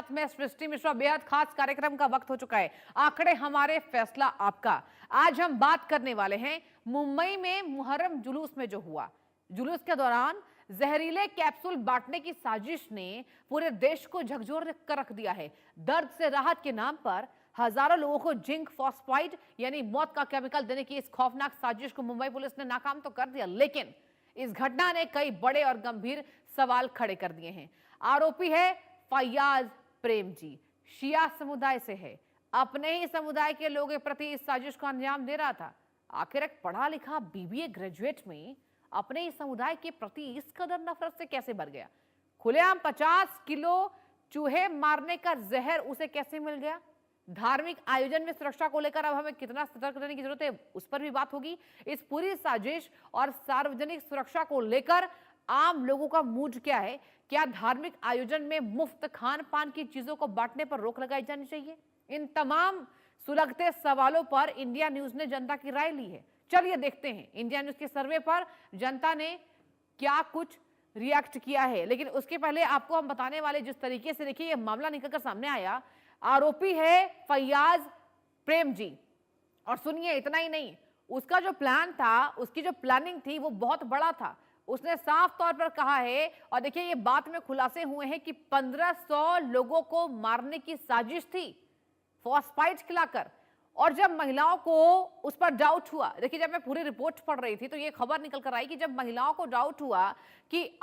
साथ मैं सृष्टि मिश्रा। बेहद खास कार्यक्रम का वक्त हो चुका है। आंकड़े हमारे, फैसला आपका। आज हम बात करने वाले हैं मुंबई में मुहर्रम जुलूस में जो हुआ। जुलूस के दौरान जहरीले कैप्सूल बांटने की साजिश ने पूरे देश को झकझोर कर रख दिया है। दर्द से राहत के नाम पर हजारों लोगों को जिंक फॉस्फाइड यानी मौत का केमिकल देने की इस खौफनाक साजिश को मुंबई पुलिस ने नाकाम तो कर दिया, लेकिन इस घटना ने कई बड़े और गंभीर सवाल खड़े कर दिए हैं। आरोपी है फैयाज प्रेम जी, शिया समुदाय से है। अपने ही समुदाय के लोगों के प्रति इस साजिश को अंजाम दे रहा था। आखिर एक पढ़ा लिखा बीबीए ग्रेजुएट में अपने ही समुदाय के प्रति इस कदर नफरत से कैसे भर गया? खुलेआम 50 किलो चूहे मारने का जहर उसे कैसे मिल गया? धार्मिक आयोजन में सुरक्षा को लेकर अब हमें कितना सतर्क रहने की जरूरत है, उस पर भी बात होगी। इस पूरी साजिश और सार्वजनिक सुरक्षा को लेकर आम लोगों का मूड क्या है? क्या धार्मिक आयोजन में मुफ्त खान पान की चीजों को बांटने पर रोक लगाई जानी चाहिए? इन तमाम सुलगते सवालों पर इंडिया न्यूज ने जनता की राय ली है। चलिए देखते हैं इंडिया न्यूज के सर्वे पर जनता ने क्या कुछ रिएक्ट किया है। लेकिन उसके पहले आपको हम बताने वाले, जिस तरीके से देखिए ये मामला निकलकर सामने आया। आरोपी है फैयाज प्रेम जी, और सुनिए इतना ही नहीं, उसका जो प्लान था, उसकी जो प्लानिंग थी वो बहुत बड़ा था। उसने साफ तौर पर कहा है, और देखिए ये बात में खुलासे हुए हैं कि 1500 लोगों को मारने की साजिश थी फॉस्फाइड खिलाकर। और जब महिलाओं को उस पर डाउट हुआ, देखिए जब मैं पूरी रिपोर्ट पढ़ रही थी तो ये खबर निकल कर आई कि जब महिलाओं को डाउट हुआ कि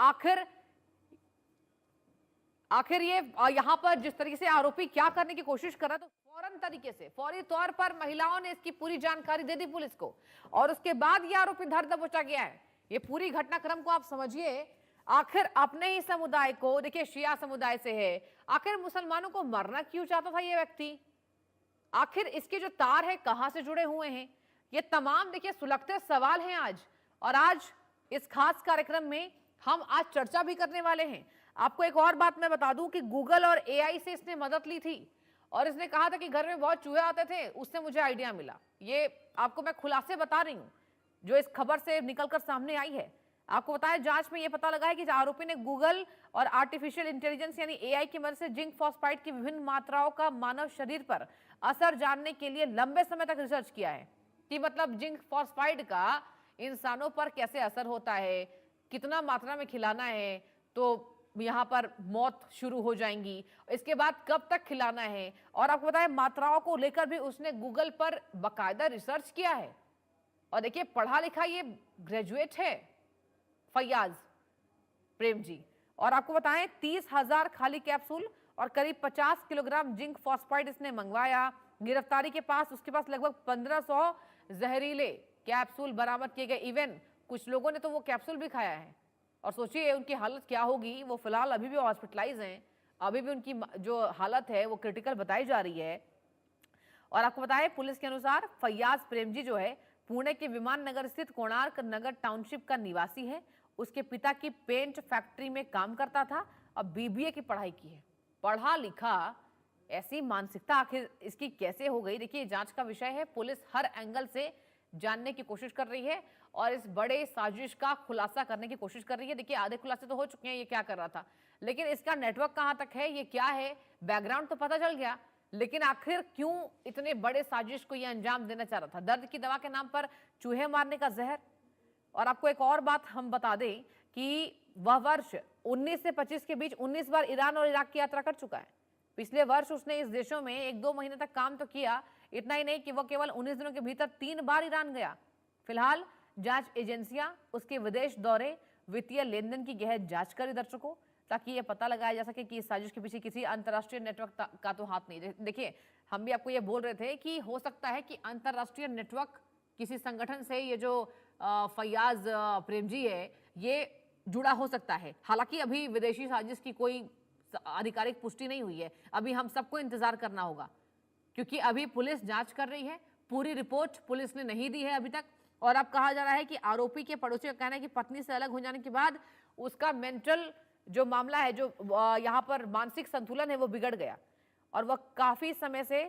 आखिर ये यहां पर जिस तरीके से आरोपी क्या करने की कोशिश कर रहा, तो फौरन तरीके से, फौरी तौर पर महिलाओं ने इसकी पूरी जानकारी दे दी पुलिस को, और उसके बाद ये आरोपी धर दबोचा गया है। ये पूरी घटनाक्रम को आप समझिए। आखिर अपने ही समुदाय को, देखिए शिया समुदाय से है, आखिर मुसलमानों को मारना क्यों चाहता था ये व्यक्ति? आखिर इसके जो तार है कहां से जुड़े हुए हैं? ये तमाम देखिए सुलगते सवाल हैं आज। और आज इस खास कार्यक्रम में हम आज चर्चा भी करने वाले हैं। आपको एक और बात मैं बता दूं कि गूगल और एआई से इसने मदद ली थी, और इसने कहा था कि घर में बहुत चूहे आते थे, उससे मुझे आइडिया मिला। ये आपको मैं खुलासे बता रही हूं जो इस खबर से निकलकर सामने आई है। आपको बताया जांच में यह पता लगा है कि आरोपी ने गूगल और आर्टिफिशियल इंटेलिजेंस यानी एआई की मदद से जिंक फॉस्फाइड की विभिन्न मात्राओं का मानव शरीर पर असर जानने के लिए लंबे समय तक रिसर्च किया है कि मतलब जिंक फॉस्फाइड का इंसानों पर कैसे असर होता है, कितना मात्रा में खिलाना है तो यहाँ पर मौत शुरू हो जाएंगी, इसके बाद कब तक खिलाना है। और आपको बताया मात्राओं को लेकर भी उसने गूगल पर बाकायदा रिसर्च किया है। और देखिए पढ़ा लिखा ये ग्रेजुएट है फैयाज प्रेम जी। और आपको बताएं 30,000 खाली कैप्सूल और करीब 50 किलोग्राम जिंक फॉस्फाइड इसने मंगवाया। गिरफ्तारी के पास उसके पास लगभग 1500 जहरीले कैप्सूल बरामद किए गए। इवन कुछ लोगों ने तो वो कैप्सूल भी खाया है, और सोचिए उनकी हालत क्या होगी। वो फिलहाल अभी भी हॉस्पिटलाइज हैं, अभी भी उनकी जो हालत है वो क्रिटिकल बताई जा रही है। और आपको बताएं पुलिस के अनुसार फैयाज प्रेम जी जो है पुणे के विमान नगर स्थित कोणार्क नगर टाउनशिप का निवासी है। उसके पिता की पेंट फैक्ट्री में काम करता था, अब बीबीए की पढ़ाई की है। पढ़ा लिखा, ऐसी मानसिकता आखिर इसकी कैसे हो गई? देखिए जांच का विषय है। पुलिस हर एंगल से जानने की कोशिश कर रही है और इस बड़े साजिश का खुलासा करने की कोशिश कर रही है। देखिए आधे खुलासे तो हो चुके हैं, ये क्या कर रहा था, लेकिन इसका नेटवर्क कहां तक है, ये क्या है, बैकग्राउंड तो पता चल गया, लेकिन आखिर क्यों इतने बड़े साजिश को ये अंजाम देना चाह रहा था? दर्द की दवा के नाम पर चूहे मारने का जहर। और आपको एक और बात हम बता दें कि वह वर्ष 19 से 25 के बीच 19 बार ईरान और इराक की यात्रा कर चुका है। पिछले वर्ष उसने इस देशों में 1-2 महीने तक काम तो किया। इतना ही नहीं कि वह केवल 19 दिनों के भीतर 3 बार ईरान गया। फिलहाल जांच एजेंसियां उसके विदेश दौरे, वित्तीय लेनदेन की गहन जांच करें दर्शकों, ताकि यह पता लगाया जा सके कि इस साजिश के पीछे किसी अंतर्राष्ट्रीय नेटवर्क का तो हाथ नहीं। देखिए हम भी आपको ये बोल रहे थे कि हो सकता है कि अंतर्राष्ट्रीय नेटवर्क किसी संगठन से ये जो फैयाज प्रेम जी है ये जुड़ा हो सकता है। हालांकि अभी विदेशी साजिश की कोई आधिकारिक पुष्टि नहीं हुई है, अभी हम सबको इंतजार करना होगा, क्योंकि अभी पुलिस जांच कर रही है। पूरी रिपोर्ट पुलिस ने नहीं दी है अभी तक। और अब कहा जा रहा है कि आरोपी के पड़ोसी का कहना है कि पत्नी से अलग हो जाने के बाद उसका मेंटल जो मामला है, जो यहाँ पर मानसिक संतुलन है, वो बिगड़ गया और वह काफी समय से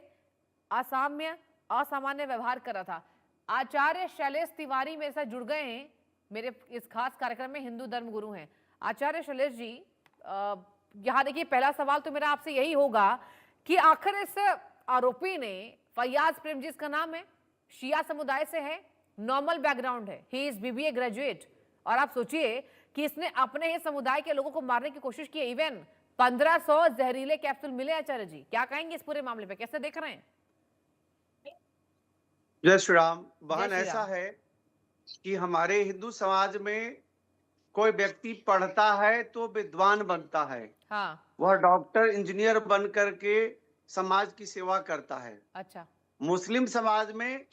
असामान्य व्यवहार कर रहा था। आचार्य शैलेश तिवारी मेरे साथ जुड़ गए हैं मेरे इस खास कार्यक्रम में, हिंदू धर्म गुरु हैं। आचार्य शैलेश जी, यहाँ देखिए, पहला सवाल तो मेरा आपसे यही होगा कि आखिर इस आरोपी ने, फैयाज प्रेम जिसका नाम है, शिया समुदाय से है, नॉर्मल बैकग्राउंड है, ही इज बीबीए ग्रेजुएट, और आप सोचिए कि इसने अपने ही समुदाय के लोगों को मारने की कोशिश की। इवन 1500 जहरीले कैप्सूल मिले। आचार्य जी, क्या कहेंगे इस पूरे मामले पे, कैसे देख रहे हैं? जय श्री राम। जय बहन, श्री ऐसा राम। है कि हमारे हिंदू समाज में कोई व्यक्ति पढ़ता है तो विद्वान बनता है। हाँ। वह डॉक्टर इंजीनियर बन करके समाज की सेवा करता है। अच्छा। मुस्लिम समाज में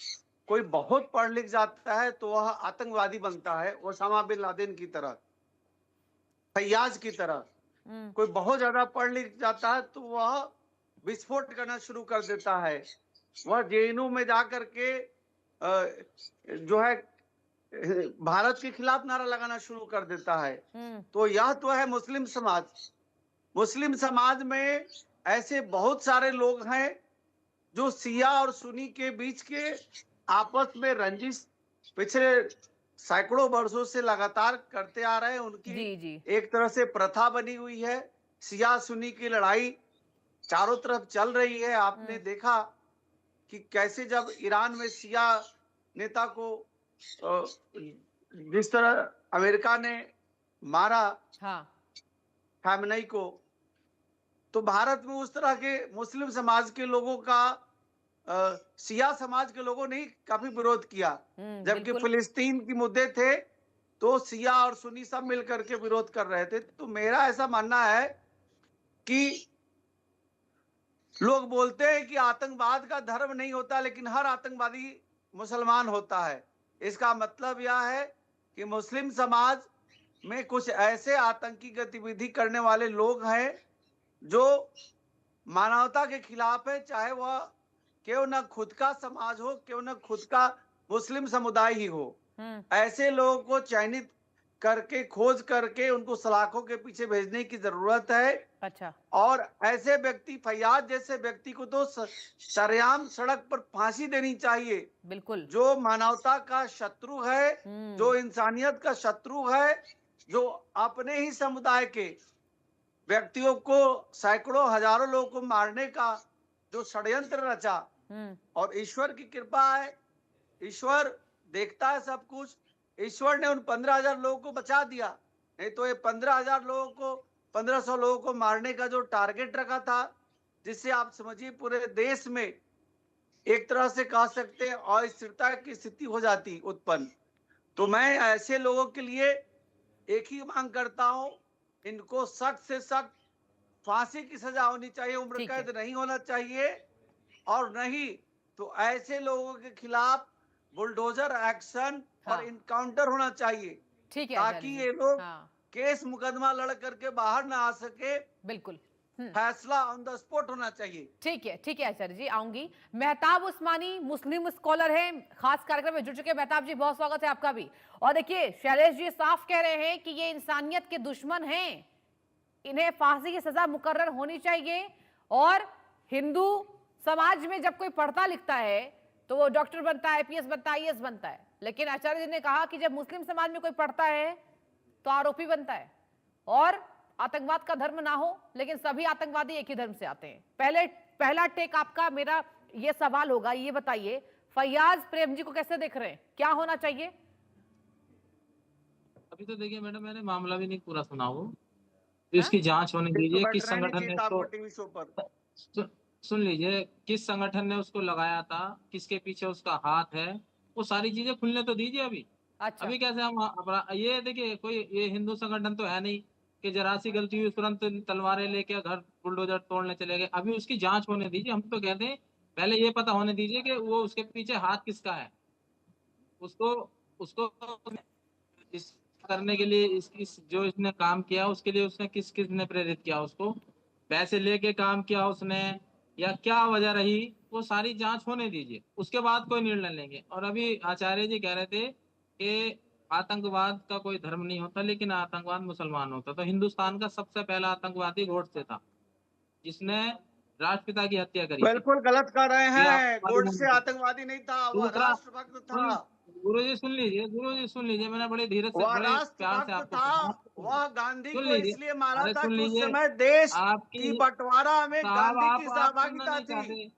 कोई बहुत पढ़ लिख जाता है तो वह आतंकवादी बनता है, ओसामा बिन लादेन की तरह, फैयाज की तरह। कोई बहुत ज्यादा पढ़ लिख जाता है तो वह विस्फोट करना शुरू कर देता है। वह जेएनयू में जाकर के जो है भारत के खिलाफ नारा लगाना शुरू कर देता है। तो यह तो है मुस्लिम समाज। मुस्लिम समाज में ऐसे बहुत सारे लोग हैं जो शिया और सुन्नी के बीच के आपस में रंजिश पिछले सैकड़ों वर्षों से लगातार करते आ रहे हैं। उनकी जी। एक तरह से प्रथा बनी हुई है। शिया सुन्नी की लड़ाई चारों तरफ चल रही है। आपने देखा कि कैसे जब ईरान में शिया नेता को जिस तरह अमेरिका ने मारा, हाँ। खामेनेई को, तो भारत में उस तरह के मुस्लिम समाज के लोगों का शिया समाज के लोगों ने काफी विरोध किया। जबकि फिलिस्तीन की मुद्दे थे तो शिया और सुन्नी सब मिलकर के विरोध कर रहे थे। तो मेरा ऐसा मानना है कि लोग बोलते हैं कि आतंकवाद का धर्म नहीं होता, लेकिन हर आतंकवादी मुसलमान होता है। इसका मतलब यह है कि मुस्लिम समाज में कुछ ऐसे आतंकी गतिविधि करने वाले लोग हैं जो मानवता के खिलाफ है, चाहे वह क्यों न खुद का समाज हो, क्यों न खुद का मुस्लिम समुदाय ही हो। ऐसे लोगों को चयनित करके, खोज करके उनको सलाखों के पीछे भेजने की जरूरत है। अच्छा। और ऐसे व्यक्ति, फैयाज जैसे व्यक्ति को तो सरेआम सड़क पर फांसी देनी चाहिए। बिल्कुल। जो मानवता का शत्रु है, जो इंसानियत का शत्रु है, जो अपने ही समुदाय के व्यक्तियों को, सैकड़ों हजारों लोगों को मारने का जो षड्यंत्र रचा, और ईश्वर की कृपा है, ईश्वर देखता है सब कुछ। ईश्वर ने उन 15,000 लोगों को बचा दिया, नहीं तो ये 15,000 लोगों को, 1500 लोगों को मारने का जो टारगेट रखा था, जिससे आप समझिए पूरे देश में एक तरह से कह सकते हैं अस्थिरता की स्थिति हो जाती उत्पन्न। तो मैं ऐसे लोगों के लिए एक ही मांग करता हूं, इनको सख्त से सख्त फांसी की सजा होनी चाहिए, उम्र कैद नहीं होना चाहिए। और नहीं तो ऐसे लोगों के खिलाफ बुलडोजर एक्शन और इनकाउंटर होना चाहिए, ताकि ये लोग केस मुकदमा लड़ करके बाहर ना आ सके। बिल्कुल। फैसला ऑन द स्पॉट होना चाहिए। ठीक है आचार्य जी, आऊंगी। मेहताब उस्मानी मुस्लिम स्कॉलर हैं, खास कार्यक्रम में जुड़ चुके हैं। मेहताब जी, बहुत स्वागत है आपका भी। और देखिए, शैलेश जी साफ कह रहे हैं कि ये इंसानियत के दुश्मन हैं, इन्हें फांसी की सजा मुकर्रर होनी चाहिए। और हिंदू समाज में जब कोई पढ़ता लिखता है तो वो डॉक्टर बनता है, आईपीएस बनता है, आईएएस बनता है। लेकिन आचार्य जी ने कहा कि जब मुस्लिम समाज में कोई पढ़ता है तो आरोपी बनता है। और आतंकवाद का धर्म ना हो, लेकिन सभी आतंकवादी एक ही धर्म से आते हैं। पहला टेक आपका, मेरा ये सवाल होगा, ये बताइए फैयाज प्रेम जी को कैसे देख रहे हैं, क्या होना चाहिए? अभी तो देखिए मैडम, मैंने मामला भी नहीं पूरा सुना हो, तो इसकी जांच होने दीजिए। किस संगठन ने उसको, सुन लीजिए, किस संगठन ने उसको लगाया था, किसके पीछे उसका हाथ है, वो सारी चीजें खुलने तो दीजिए अभी। अच्छा। अभी कैसे हम अपना, ये देखिए, कोई ये हिंदू संगठन तो है नहीं कि जरा सी गलती हुई तुरंत तलवारें लेके घर बुलडोजर तोड़ने चले गए। अभी उसकी जांच होने दीजिए। हम तो कहते हैं पहले ये पता होने दीजिए कि वो उसके पीछे हाथ किसका है। उसको इस करने के लिए, इस जो इसने काम किया उसके लिए उसने किसने प्रेरित किया, उसको पैसे लेके काम किया उसने या क्या वजह रही, वो सारी जांच होने दीजिए, उसके बाद कोई निर्णय लेंगे। और अभी आचार्य जी कह रहे थे कि आतंकवाद का कोई धर्म नहीं होता, लेकिन आतंकवाद मुसलमान होता। तो हिंदुस्तान का सबसे पहला आतंकवादी गोडसे था, जिसने राष्ट्रपिता की हत्या करी। बिल्कुल गलत कर रहे हैं। गोडसे आतंकवादी नहीं था, वह राष्ट्रभक्त था। गुरुजी सुन लीजिए, गुरुजी सुन लीजिए, मैंने बड़े धीरज से वह बड़े प्यार से राष्ट्रभक्त आपको था। सुना। वह गांधी सुन को लीजिए, इसलिए मारा अरे था सुन कि उस लीजिए, समय देश की आपकी बंटवारा में साहब गांधी की आप सुनना सहभागिता नहीं थी। चाहते।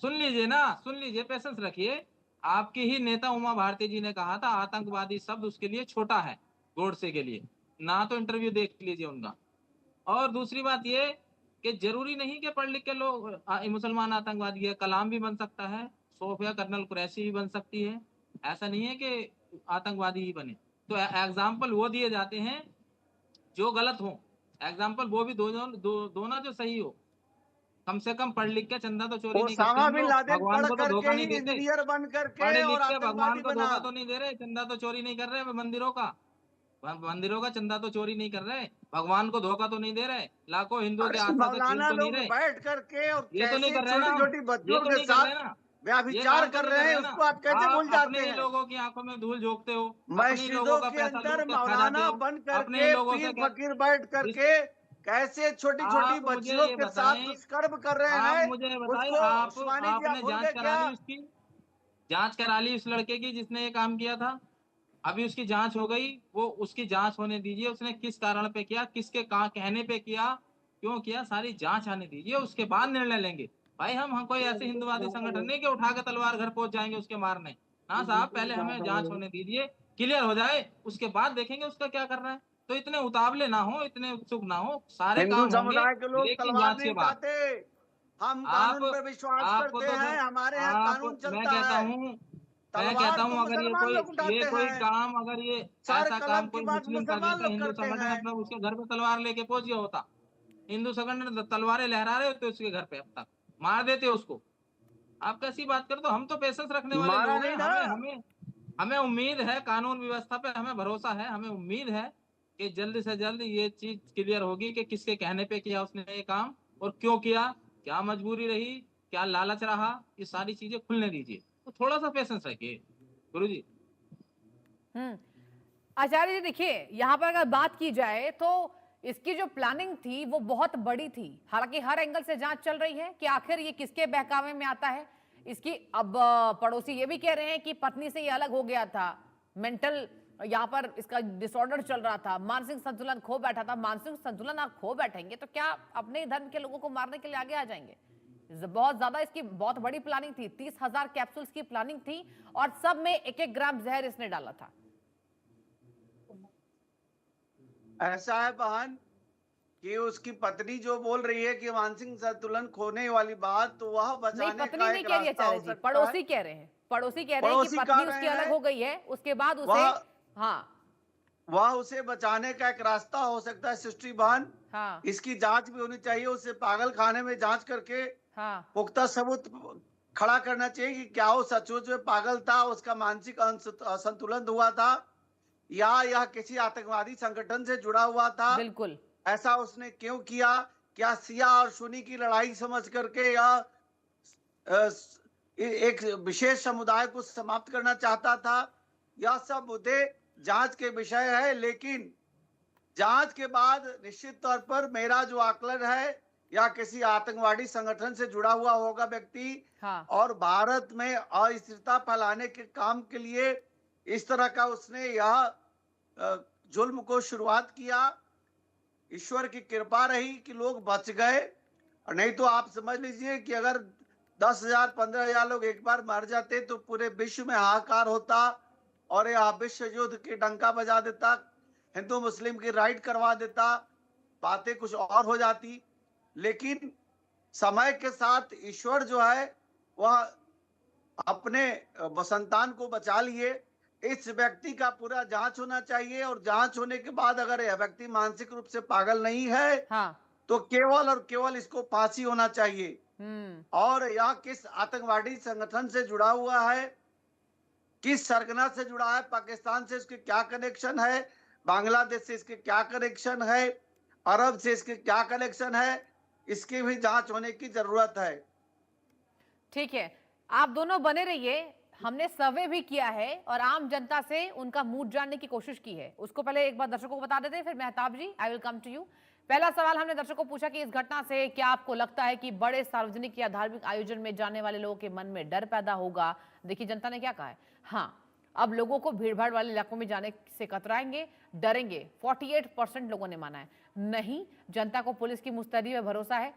सुन लीजिए ना, सुन लीजिए, पेशेंस रखिए। आपकी ही नेता उमा भारती जी ने कहा था आतंकवादी शब्द उसके लिए छोटा है, गोडसे के लिए। ना तो इंटरव्यू देख लीजिए उनका। और दूसरी बात ये कि जरूरी नहीं कि पढ़ लिख के लोग मुसलमान आतंकवादी है, कलाम भी बन सकता है, सोफिया कर्नल कुरैशी भी बन सकती है। ऐसा नहीं है कि आतंकवादी ही बने। तो एग्जाम्पल वो दिए जाते हैं जो गलत हो, एग्जाम्पल वो भी दो ना जो सही हो। कम से कम पढ़ लिख के चंदा तो चोरी नहीं करते ओसामा हम बिन लोग, लादेन भगवान पढ़ को तो करके धोखा ही नहीं देते। इंजीनियर बन करके पढ़ लिख और के भगवान आतंकवादी को बना। धोखा तो नहीं दे रहे, चंदा तो चोरी नहीं कर रहे मंदिरों का। मंदिरों का चंदा तो चोरी नहीं कर रहे, भगवान को धोखा तो नहीं दे रहे, लाखों हिंदुओं के अरे आस्था से छीन मौलाना तो नहीं लोग रहे। बैठ करके और ये तो नहीं कैसे कर रहे ना छोटी हम, छोटी ये बच्चियों तो के नहीं कर साथ रहे ना, ये व्याभिचार काम तो कर नहीं रहे कर हैं, रहे ना। उसको आप कैसे आप भूल अपने जाते ही हैं। लोगों की आंखों में धूल झोंकते हो, अपने ही लोगों मस्जिदों का के पैसा अंदर लूट के खा जाते मौलाना हो, बन अपने ही करके लोगों पीर से फकीर बैठ जिस करके कैसे छोटी छोटी आप मुझे बच्चियों ये के साथ बताएं, दुष्कर्म कर रहे आप हैं। मुझे बताएं, उसको आप उस्मानी जी आप आपने भूल जांच गए करा क्या? ली उसकी, जांच करा ली उस लड़के की जिसने ये काम किया था? अभी उसकी जांच हो गई, वो उसकी जांच होने दीजिए, उसने किस कारण पे किया, किसके कहा कहने पे किया, क्यों किया, सारी जांच आने दीजिए, उसके बाद निर्णय लेंगे। भाई हम कोई ऐसे हिंदुवादी संगठन नहीं कि उठा के तलवार घर पहुंच जाएंगे उसके मारने। हाँ साहब, पहले हमें जांच होने दीजिए, क्लियर हो जाए, उसके बाद देखेंगे उसका क्या करना है। तो इतने उतावले ना हो, इतने उत्सुक ना हो, सारे हिंदू काम होंगे समुदाय के लोग लेकिन तलवार जांच नहीं के बाद। उठाते। हम आप कानून पर विश्वास आपको करते तो हैं, फिर हमारे यहाँ आप कानून मैं चलता कहता है। हूँ, मैं तलवार कहता तो हूँ अगर मुसलमान लोग ये उठाते कोई हैं। काम, अगर ये सर ऐसा कलम काम की कोई बात मुस्लिम कर मुसलमान जाता, लोग हिंदू करते संगठन हैं। अपना उसके घर पे तलवार लेके पहुंच गया होता, हिंदू संगठन तलवारें लहरा रहे होते उसके घर पे, अब तक मार देते उसको। आप कैसी बात करते हो? हम तो पेशेंस रखने वाले मारा लोग हैं, नहीं ना। हमें हमें हमें उम्मीद है, कानून व्यवस्था पे हमें भरोसा है, हमें उम्मीद है कि जल्द से जल्द ये चीज क्लियर होगी कि किसके कहने पे किया उसने ये काम और क्यों किया, क्या मजबूरी रही, क्या लालच रहा, ये सारी चीजें खुलने दीजिए। तो थोड़ा सा पेशेंस रखिए गुरु जी। आचार्य जी देखिए, यहाँ पर अगर बात की जाए तो इसकी जो प्लानिंग थी वो बहुत बड़ी थी। हालांकि हर एंगल से जांच चल रही है कि आखिर ये किसके बहकावे में आता है। इसकी अब पड़ोसी ये भी कह रहे हैं कि पत्नी से ये अलग हो गया था, मेंटल यहाँ पर इसका डिसऑर्डर चल रहा था, मानसिक संतुलन खो बैठा था। मानसिक संतुलन आप खो बैठेंगे तो क्या अपने धर्म के लोगों को मारने के लिए आगे आ जाएंगे? बहुत ज्यादा इसकी बहुत बड़ी प्लानिंग थी, 30,000 कैप्सूल्स की प्लानिंग थी और सब में 1-1 ग्राम जहर इसने डाला था। ऐसा है बहन कि उसकी पत्नी जो बोल रही है कि मानसिक संतुलन खोने वाली बात, तो वह नहीं, बचाने पत्नी का नहीं एक कह रही रास्ता आचार्य हो जी, सकता है। पड़ोसी कह रहे हैं, पड़ोसी कह रहे हैं कि पड़ोसी पत्नी कह उसकी रहे अलग हैं हो गई है, उसके बाद उसे वह हाँ वह उसे बचाने का एक रास्ता हो सकता है। सृष्टि बहन, हाँ इसकी जांच भी होनी चाहिए, उसे पागल खाने में जांच करके हाँ पुख्ता सबूत खड़ा करना चाहिए कि क्या वो सचमुच में पागल था, उसका मानसिक असंतुलन हुआ था, या यह किसी आतंकवादी संगठन से जुड़ा हुआ था। बिल्कुल। ऐसा उसने क्यों किया? क्या सिया और सुन्नी की लड़ाई समझ करके या एक विशेष समुदाय को समाप्त करना चाहता था? यह सब मुद्दे जांच के विषय है। लेकिन जांच के बाद निश्चित तौर पर मेरा जो आकलन है, या किसी आतंकवादी संगठन से जुड़ा हुआ होगा व्यक्ति, हाँ और भारत में अस्थिरता फैलाने के काम के लिए इस तरह का उसने यह जुल्म को शुरुआत किया। ईश्वर की कृपा रही कि लोग बच गए, और नहीं तो आप समझ लीजिए कि अगर 10,000 15,000 लोग एक बार मर जाते तो पूरे विश्व में हाहाकार होता और यह विश्व युद्ध की डंका बजा देता, हिंदू मुस्लिम की राइट करवा देता, बातें कुछ और हो जाती। लेकिन समय के साथ ईश्वर जो है वह अपने संतान को बचा लिए। इस व्यक्ति का पूरा जांच होना चाहिए, और जांच होने के बाद अगर यह व्यक्ति मानसिक रूप से पागल नहीं है हाँ तो केवल और केवल इसको फांसी होना चाहिए। और यह किस आतंकवादी संगठन से जुड़ा हुआ है, किस सरगना से जुड़ा है, पाकिस्तान से इसके क्या कनेक्शन है, बांग्लादेश से इसके क्या कनेक्शन है, अरब से इसके क्या कनेक्शन है, इसकी भी जांच होने की जरूरत है। ठीक है, आप दोनों बने रहिए। हमने सर्वे भी किया है और आम जनता से उनका मूड जानने की कोशिश की है। उसको पहले एक बार दर्शकों को बता देते हैं, फिर Mehtab ji I will come to you. पहला सवाल हमने दर्शकों को पूछा कि इस घटना से क्या आपको लगता है कि बड़े सार्वजनिक या धार्मिक आयोजन में जाने वाले लोगों के मन में डर पैदा होगा? देखिए जनता ने क्या कहा है। हाँ, अब लोगों को भीड़भाड़ वाले इलाकों में जाने से कतराएंगे, डरेंगे। 48% लोगों ने माना है नहीं, जनता को पुलिस की मुस्तैदी में भरोसा है।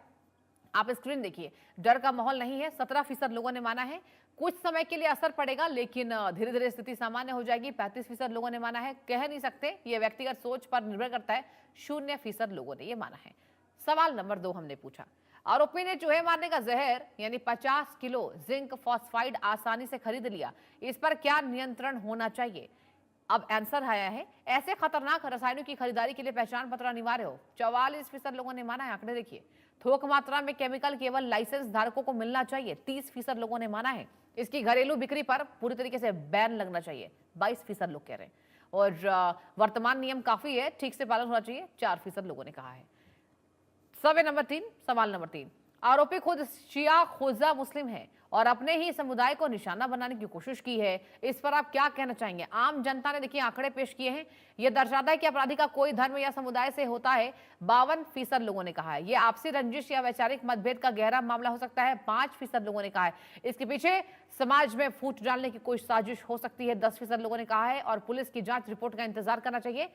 आप स्क्रीन देखिए, डर का माहौल नहीं है। 17% लोगों ने माना है कुछ समय के लिए असर पड़ेगा लेकिन धीरे धीरे स्थिति सामान्य हो जाएगी। 35% लोगों ने माना है कह नहीं सकते, ये व्यक्तिगत सोच पर निर्भर करता है। 0% लोगों ने ये माना है। सवाल नंबर 2 हमने पूछा, आरोपी ने चूहे मारने का जहर यानी 50 किलो जिंक फॉस्फाइड आसानी से खरीद लिया, इस पर क्या नियंत्रण होना चाहिए? अब आंसर आया है, ऐसे खतरनाक रसायनों की खरीदारी के लिए पहचान पत्र अनिवार्य हो। 44% लोगों ने माना है। आंकड़े देखिए, थोक मात्रा में केमिकल केवल लाइसेंस धारकों को मिलना चाहिए। 30% लोगों ने माना है इसकी घरेलू बिक्री पर पूरी तरीके से बैन लगना चाहिए। 22% लोग कह रहे हैं। और वर्तमान नियम काफी है, ठीक से पालन होना चाहिए। 4% लोगों ने कहा है। सवाल नंबर 3, आरोपी खुद शिया खोजा मुस्लिम है और अपने ही समुदाय को निशाना बनाने की कोशिश की है, इस पर आप क्या कहना चाहेंगे? आम जनता ने देखिए आंकड़े पेश किए हैं, यह दर्शाता है कि अपराधी का कोई धर्म या समुदाय से होता है। 52% लोगों ने कहा है। यह आपसी रंजिश या वैचारिक मतभेद का गहरा मामला हो सकता है। 5% लोगों ने कहा है इसके पीछे समाज में फूट डालने की कोई साजिश हो सकती है। 10% लोगों ने कहा है और पुलिस की जांच रिपोर्ट का इंतजार करना चाहिए।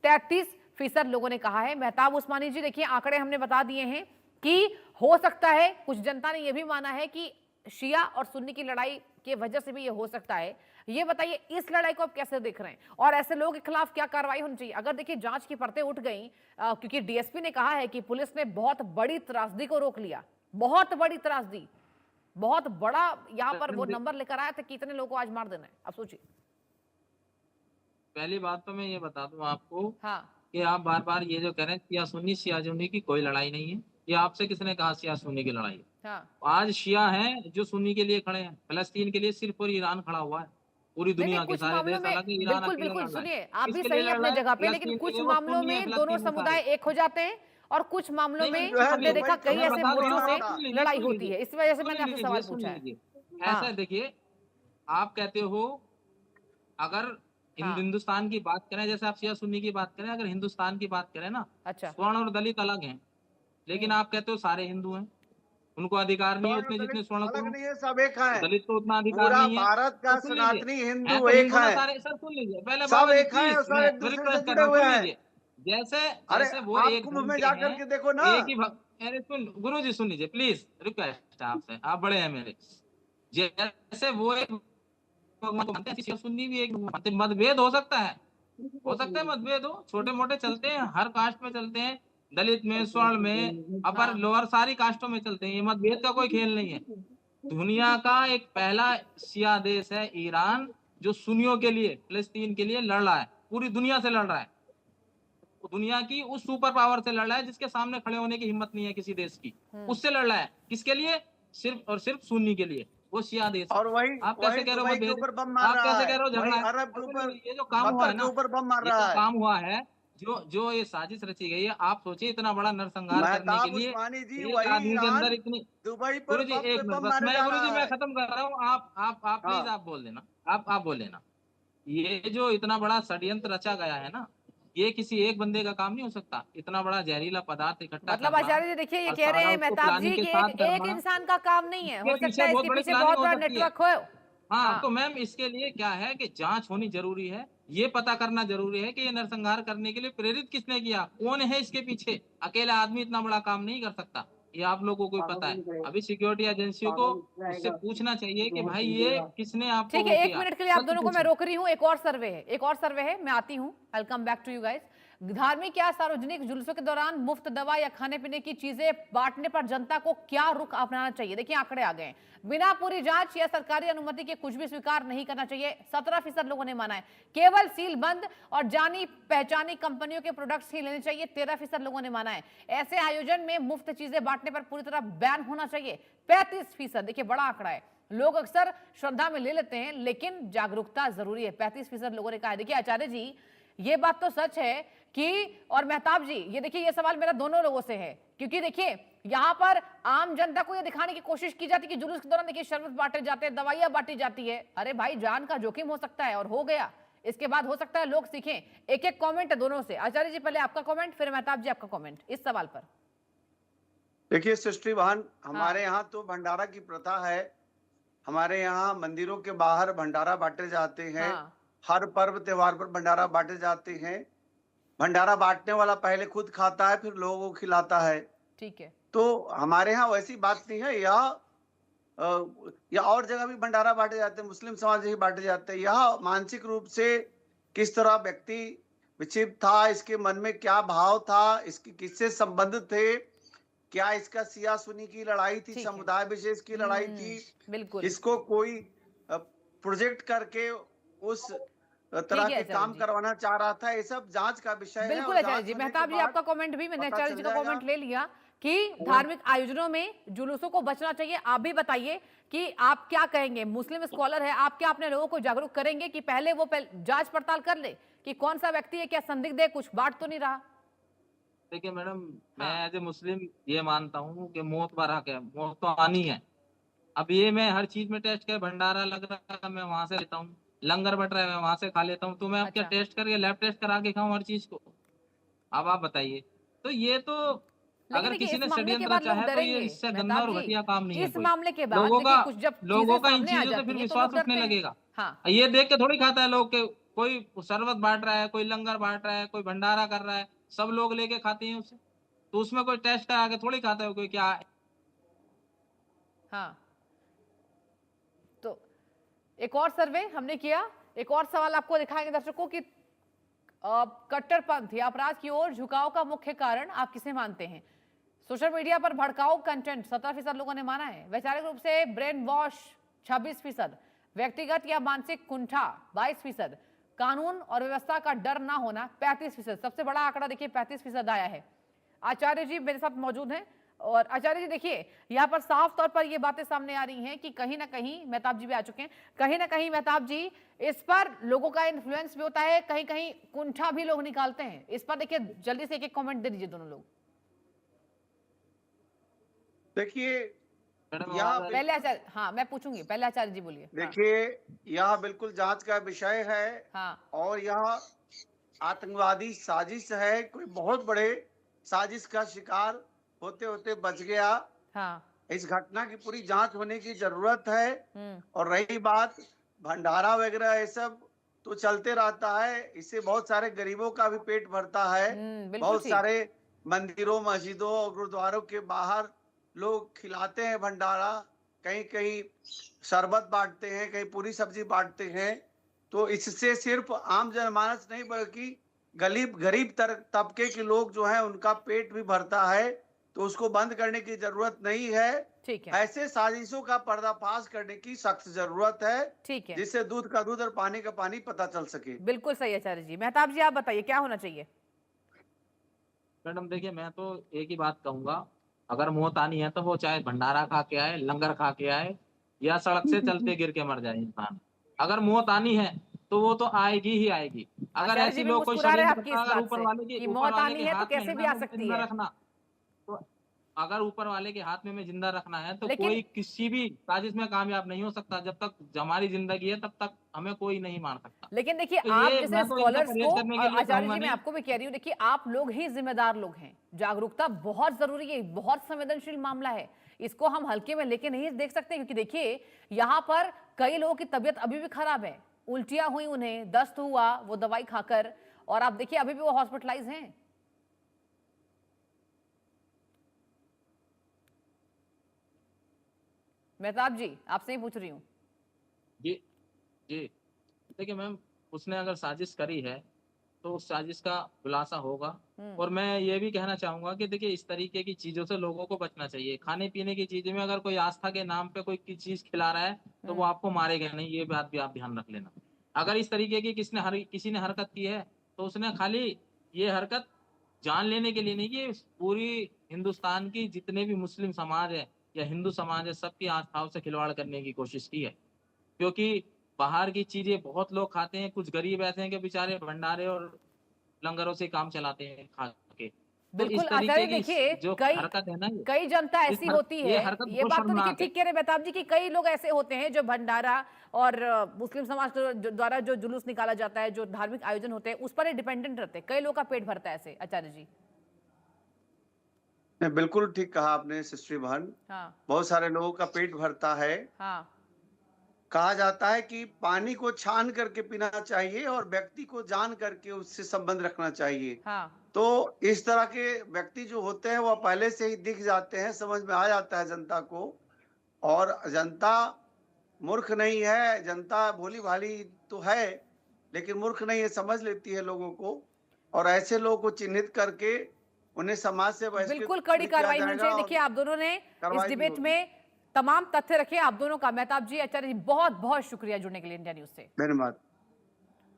33% लोगों ने कहा है। मेहताब उस्मानी जी देखिए, आंकड़े हमने बता दिए हैं कि हो सकता है, कुछ जनता ने यह भी माना है कि शिया और सुन्नी की लड़ाई की वजह से भी ये हो सकता है। ये बताइए इस लड़ाई को आप कैसे देख रहे हैं और ऐसे लोगों के खिलाफ क्या कार्रवाई होनी चाहिए? अगर देखिए जांच की परतें उठ गई, क्योंकि डीएसपी ने कहा है कि पुलिस ने बहुत बड़ी त्रासदी को रोक लिया, बहुत बड़ी त्रासदी, बहुत बड़ा यहाँ पर वो नंबर लेकर आया था कि इतने लोगों को आज मार देना है। अब सोचिए। पहली बात तो मैं ये बता दूं आपको, हाँ, कि आप बार बार ये जो कह रहे हैं शिया सुन्नी की कोई लड़ाई नहीं है। ये आपसे किसने कहा शिया सुन्नी की लड़ाई है? हाँ। आज शिया हैं जो सुन्नी के लिए खड़े हैं, फलस्तीन के लिए सिर्फ और ईरान खड़ा हुआ है। पूरी दुनिया के कुछ सारे मामलों देश, में हालांकि ईरान बिल्कुल अकेले बिल्कुल लड़ रहा है। सुनिए, आप भी किसके सही लिए है लड़ रहा अपने है? जगह पे, लेकिन फलस्तीन के कुछ लिए। वो मामलों सुन्नी है, में दोनों फलस्तीन में समुदाय सारे। एक हो जाते हैं और कुछ मामलों नहीं, में जो है हमने दुबई देखा कई मैं ऐसे बता रहा मोर्चों हूँ से आपको, सुन लीजिए, लड़ाई सुन होती लीजिए, है। इस वजह से सुन मैंने आपसे लीजिए, सवाल सुन पूछा है। लीजिए। हाँ, ऐसा देखिए, आप कहते हो अगर हाँ, हिंदुस्तान की बात करें, जैसे आप शिया सुन्नी की बात करें, अगर हिंदुस्तान की बात करें ना, अच्छा। स्वर्ण और दलित अलग हैं, लेकिन आप कहते हो सारे हिंदू हैं, उनको अधिकार नहीं है उतने जितने स्वर्ण अलग को, नहीं है, सब एक है। दलित को उतना अधिकार पूरा नहीं है। भारत तो का सुन लीजिए, सनातनी है हिंदू तो एक हिंदू ना है, सारे। सर सुन लीजिए पहले, सब बाबा जी एक है प्लीज, और सब मैं एक दूसरे से रिक्वेस्ट कर जुड़े रहा हूँ, हुए सुन हैं। लीजिए। जैसे अरे जैसे वो आप एक कुंभ धर्म में के जाकर हैं, के देखो ना। एक ही अरे सुन गुरु जी, सुन लीजिए प्लीज, रिक्वेस्ट है आपसे, आप बड़े हैं मेरे। जैसे वो एक भगवान को मानते हैं, शिया सुन्नी भी एक भगवान मानते हैं। मतभेद हो सकता है मतभेद हो, छोटे मोटे चलते हैं, हर कास्ट में चलते हैं, दलित में, स्वर्ण में, अपर हाँ, लोअर सारी कास्टों में चलते हैं। ये मतभेद का कोई खेल नहीं है। दुनिया का एक पहला शिया देश है ईरान, जो सुन्नियों के लिए, फिलिस्तीन के लिए लड़ रहा है, पूरी दुनिया से लड़ रहा है। दुनिया की उस सुपर पावर से लड़ रहा है जिसके सामने खड़े होने की हिम्मत नहीं है किसी देश की, उससे लड़ रहा है। किसके लिए? सिर्फ और सिर्फ सुन्नी के लिए, वो शिया देश। और वही आप वही कैसे कह रहे हो दुबई के मतभेद? ऊपर बम मार आप रहा कैसे है, कह रहे हो वही झगड़ा है? अरब के ऊपर, ये जो काम हुआ कतर है के ना, ऊपर बम मार ये रहा जो है। काम हुआ है, जो ये साजिश रची गई है, आप सोचिए इतना बड़ा नरसंहार करने के मेहताब लिए उस्मानी जी, एक वही आदमी के ईरान अंदर इतनी। दुबई पर गुरु जी बम पे एक मिनट बम बस, मारने मैं जा गुरु जी रहा मैं है। खत्म कर रहा हूँ, आप प्लीज हाँ, आप बोल देना, आप बोल लेना। ये जो इतना बड़ा षड्यंत्र रचा गया है ना, ये किसी एक बंदे का काम नहीं हो सकता। इतना बड़ा जहरीला पदार्थ इकट्ठा मतलब करना आचार्य जी देखिए, ये और कह रहे सारा हैं उसको मेहताब जी प्लानिंग के कि साथ एक करना, इंसान का काम नहीं है, इसके हो सकता पीछे है बहुत इसके बड़ी पीछे प्लानिंग बहुत हो बड़ा सकती है। नेटवर्क हो। हाँ, हाँ, तो मैम इसके लिए क्या है कि जांच होनी जरूरी है। ये पता करना जरूरी है कि ये नरसंहार करने के लिए प्रेरित किसने किया, कौन है इसके पीछे। अकेला आदमी इतना बड़ा काम नहीं कर सकता, ये आप लोगों को भी पता है। अभी सिक्योरिटी एजेंसियों को उससे पूछना चाहिए कि भाई ये किसने आपको ठीक वो है, 1 किया, मिनट के लिए आप सच दोनों को मैं पूछे। रोक रही हूँ। एक और सर्वे है, मैं आती हूँ। I come back to you guys. धार्मिक या सार्वजनिक जुलूसों के दौरान मुफ्त दवा या खाने पीने की चीजें बांटने पर जनता को क्या रुख अपनाना चाहिए? देखिए आंकड़े आ गए हैं। बिना पूरी जांच या सरकारी अनुमति के कुछ भी स्वीकार नहीं करना चाहिए। 17% लोगों ने माना है। केवल सील बंद और जानी पहचानी कंपनियों के प्रोडक्ट्स ही लेने चाहिए। 13% लोगों ने माना है। ऐसे आयोजन में मुफ्त चीजें बांटने पर पूरी तरह बैन होना चाहिए। 35%, देखिए बड़ा आंकड़ा है। लोग अक्सर श्रद्धा में ले लेते हैं, लेकिन जागरूकता जरूरी है। 35% लोगों ने कहा है। देखिए आचार्य जी, ये बात तो सच है कि, और मेहताब जी, ये देखिए ये सवाल मेरा दोनों लोगों से है, क्योंकि देखिए यहां पर आम जनता को ये दिखाने की कोशिश की जाती है कि जुलूस के दौरान देखिए शरबत बांटे जाते हैं, दवाइयां बांटी जाती है। अरे भाई, जान का जोखिम हो सकता है, और हो गया। इसके बाद हो सकता है लोग सीखें। एक एक कमेंट है दोनों से। आचार्य जी पहले आपका कमेंट, फिर मेहताब जी आपका कमेंट इस सवाल पर। देखिए सृष्टि बहन, हमारे यहाँ तो भंडारा की प्रथा है हमारे यहाँ मंदिरों के बाहर भंडारा बांटे जाते हैं। हाँ, हर पर्व त्योहार पर भंडारा बांटे जाते हैं। भंडारा बांटने वाला पहले खुद खाता है, फिर लोगों को खिलाता है। ठीक है। तो हमारे यहाँ वैसी बात नहीं है। या और जगह भी भंडारा बांटे जाते हैं, मुस्लिम समाज में भी बांटे जाते हैं। यह मानसिक रूप से किस तरह व्यक्ति विक्षिप्त था, इसके मन में क्या भाव था, इसके किससे संबंध थे, क्या इसका सिया सुनी की लड़ाई थी, ठीक है। समुदाय विशेष की लड़ाई थी, बिल्कुल। इसको कोई प्रोजेक्ट करके उस तरह ठीक है के आचार्य काम जी। करवाना चाह रहा था। ये सब जांच का विषय है बिल्कुल और आचार्य जांच जी, होने के मेहताब जी बाद आपका कमेंट भी, मैंने पता आचार्य जी चल का जाएगा। कमेंट ले लिया कि धार्मिक आयोजनों में जुलूसों को बचना चाहिए। आप भी बताइए कि आप क्या कहेंगे, मुस्लिम स्कॉलर है, आप क्या अपने लोगों को जागरूक करेंगे कि पहले वो जांच पड़ताल कर ले कि कौन सा व्यक्ति है, क्या संदिग्ध है, कुछ बांट तो नहीं रहा। देखिए मैडम, मैं हाँ। एज ए मुस्लिम ये मानता हूँ कि मौत पर हक है, मौत तो आनी है। अब ये मैं हर चीज में टेस्ट कर, भंडारा लग रहा है मैं वहां से लेता हूँ, लंगर बट रहा है मैं वहां से खा लेता हूँ, तो मैं अब क्या अच्छा। टेस्ट करके लैब टेस्ट करा के खाऊं हर चीज को? अब आप बताइए। तो ये तो लेकिन अगर देखिए किसी इस ने मामले के षड्यंत्र बाद रचा लोग है तो ये डरेंगे इससे गंदा मेहताब और जी। घटिया काम नहीं है इस कोई। मामले के बाद देखिए कुछ जब लोगों चीजें का इन सामने आ चीजों से जाती फिर हैं तो विश्वास लोग उठने डरते हैं। लगेगा। हाँ। ये देख के थोड़ी खाता है लोग के कोई शरबत बांट रहा है, कोई लंगर बांट रहा है, कोई भंडारा कर रहा है, सब लोग लेके खाते हैं उसे, तो उसमें कोई टेस्ट करा के थोड़ी खाता है कोई क्या है। हाँ, तो एक और सर्वे हमने किया, एक और सवाल आपको दिखाएंगे दर्शकों की कट्टरपंथ या अपराध की ओर झुकाव का मुख्य कारण आप किसे मानते हैं? सोशल मीडिया पर भड़काऊ कंटेंट 17% लोगों ने माना है, वैचारिक रूप से ब्रेन वॉश 26%, व्यक्तिगत या मानसिक कुंठा 22%, कानून और व्यवस्था का डर ना होना 35%। सबसे बड़ा आंकड़ा देखिए 35% आया है। आचार्य जी मेरे साथ मौजूद हैं और आचार्य जी देखिए यहाँ पर साफ तौर पर ये बातें सामने आ रही हैं कि कहीं ना कहीं, मेहताब जी भी आ चुके हैं, कहीं ना कहीं मेहताब जी इस पर लोगों का इन्फ्लुएंस भी होता है, कहीं कहीं कुंठा भी लोग निकालते हैं। इस पर देखिए जल्दी से एक एक कमेंट दे दीजिए दोनों लोग। देखिए मैडम पहले आचार्य, हाँ मैं पूछूंगी, पहले आचार्य जी बोलिए। देखिए यह बिल्कुल जांच का विषय है। हाँ। और यह आतंकवादी साजिश है, कोई बहुत बड़े साजिश का शिकार होते होते बच गया। हाँ। इस घटना की पूरी जांच होने की जरूरत है। हम्म। और रही बात भंडारा वगैरह, ये सब तो चलते रहता है, इससे बहुत सारे गरीबों का भी पेट भरता है। बिल्कुल बहुत ठीक। सारे मंदिरों, मस्जिदों और गुरुद्वारों के बाहर लोग खिलाते हैं भंडारा, कहीं कहीं शरबत बांटते हैं, कहीं पूरी सब्जी बांटते हैं। तो इससे सिर्फ आम जनमानस नहीं बल्कि गरीब गरीब तबके के लोग जो हैं उनका पेट भी भरता है। तो उसको बंद करने की जरूरत नहीं है। ठीक है। ऐसे साजिशों का पर्दाफाश करने की सख्त जरूरत है, ठीक है, जिससे दूध का दूध और पानी का पानी पता चल सके। बिल्कुल सही आचार्य जी। मेहताब जी आप बताइए क्या होना चाहिए? मैडम देखिए, मैं तो एक ही बात कहूंगा, अगर मौत आनी है तो वो चाहे भंडारा खा के आए, लंगर खा के आए, या सड़क से चलते गिर के मर जाए इंसान। अगर मौत आनी है तो वो तो आएगी ही आएगी। अगर आचार्य जी ऐसी भी लोग कोई मुस्कुरा रहे हैं षड्यंत्र आपकी करता इस है, अगर बात से कि ऊपर मौत वाले आनी के है तो हाथ में कैसे है भी ना आ मुझे सकती जिंदा है। रखना, तो अगर ऊपर वाले के हाथ में मैं जिंदा रखना है तो लेकिन कोई किसी भी साजिश में कामयाब नहीं हो सकता। जब तक हमारी जिंदगी है तब तक हमें कोई नहीं मार सकता। लेकिन देखिए तो आप ये जैसे मैं तो इनका स्कॉलर्स को, परहेज करने और के लिए आचार्य कहूंगा जी मैं नहीं। आपको भी कह रही हूँ, देखिए आप लोग ही जिम्मेदार लोग हैं। जागरूकता बहुत जरूरी है, बहुत संवेदनशील मामला है, इसको हम हल्के में लेके नहीं देख सकते। क्योंकि देखिए यहाँ पर कई लोगों की तबीयत अभी भी खराब है, उल्टियां हुई, उन्हें दस्त हुआ वो दवाई खाकर, और आप देखिए अभी भी वो हॉस्पिटलाइज हैं। मेहताब जी आपसे ही पूछ रही हूँ। जी जी, देखिए मैम, उसने अगर साजिश करी है तो उस साजिश का खुलासा होगा। और मैं ये भी कहना चाहूंगा कि देखिए इस तरीके की चीजों से लोगों को बचना चाहिए। खाने पीने की चीजों में अगर कोई आस्था के नाम पे कोई चीज खिला रहा है तो वो आपको मारेगा नहीं, ये बात भी आप ध्यान रख लेना। अगर इस तरीके की किसी ने हरकत की है तो उसने खाली ये हरकत जान लेने के लिए नहीं की, पूरी हिंदुस्तान की जितने भी मुस्लिम समाज है या हिंदू समाज है सबकी आस्थाओं से खिलवाड़ करने की कोशिश की है। क्योंकि बाहर की चीजें बहुत लोग खाते हैं, कुछ गरीब ऐसे हैं कि बेचारे भंडारे और लंगरों से काम चलाते हैं खा के। तो बिल्कुल इस आचार्य तरीके की देखिए जो कई हरकत है ना, कई जनता ऐसी होती ये है, हरकत ये बहुत बात तो देखिए शर्मनाक है। ठीक कह रहे मेहताब जी कि कई लोग ऐसे होते हैं जो भंडारा और मुस्लिम समाज द्वारा जो जुलूस निकाला जाता है, जो धार्मिक आयोजन होते हैं उस पर ही डिपेंडेंट रहते हैं। कई लोग का पेट भरता है ऐसे। आचार्य जी बिल्कुल ठीक कहा आपने सिस्टर बहन। हाँ। बहुत सारे लोगों का पेट भरता है। हाँ। कहा जाता है कि पानी को छान करके पीना चाहिए और व्यक्ति को जान करके उससे संबंध रखना चाहिए। हाँ। तो इस तरह के व्यक्ति जो होते हैं वो पहले से ही दिख जाते हैं, समझ में आ जाता है जनता को। और जनता मूर्ख नहीं है, जनता भोली भाली तो है, लेकिन मूर्ख नहीं है, समझ लेती है लोगों को। और ऐसे लोगों को चिन्हित करके उन्हें समाज से बहिष्कृत बिल्कुल कड़ी भी किया कार्रवाई होनी जाएगा चाहिए। और देखिए, आप दोनों ने इस कार्रवाई भी डिबेट होगी। में तमाम तथ्य रखे, आप दोनों का। मेहताब जी, आचार्य जी, बहुत बहुत शुक्रिया जुड़ने के लिए इंडिया न्यूज से। धन्यवाद।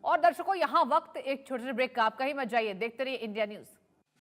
और दर्शकों, यहाँ वक्त एक छोटे से ब्रेक का, आप कहीं मत जाइए, देखते रहिए इंडिया न्यूज।